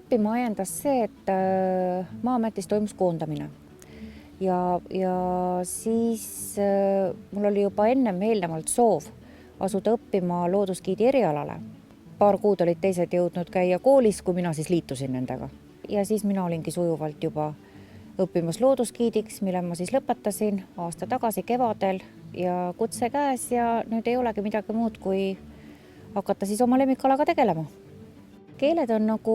õppima ajendas see, et Maa-ametis toimus koondamine ja siis mul oli juba eelnevalt soov asuda õppima loodusgiidi erialale. Paar kuud olid teised jõudnud käia koolis, kui mina siis liitusin nendega. Ja siis mina olingi sujuvalt juba õppimas loodusgiidiks, mille ma siis lõpetasin aasta tagasi kevadel ja kutse käes ja nüüd ei olegi midagi muud, kui hakata siis oma lemmikalaga tegelema. Keeled on nagu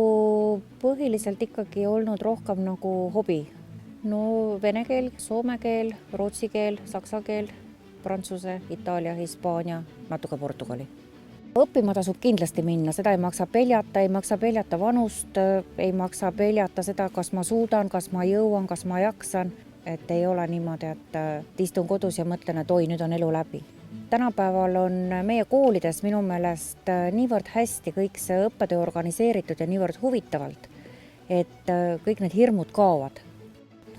põhiliselt ikkagi olnud rohkem nagu hobi. No vene keel, soome keel, rootsi keel, saksa keel, prantsuse, itaalia, hispaania, natuke portugali. Õppima tasub kindlasti minna, seda ei maksa peljata vanust, ei maksa peljata seda, kas ma suudan, kas ma jõuan, kas ma jaksan. Et ei ole niimoodi, et istun kodus ja mõtlen, et oi, nüüd on elu läbi. Tänapäeval on meie koolides minu meelest niivõrd hästi kõik see õppetöö organiseeritud ja niivõrd huvitavalt, et kõik need hirmud kaovad.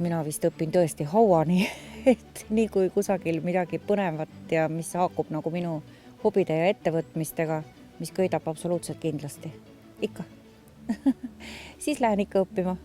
Mina vist õpin tõesti hauani, et nii kui kusagil midagi põnevat ja mis haakub nagu minu hobide ja ettevõtmistega, mis köidab absoluutselt kindlasti. Ikka. Siis lähen ikka õppima.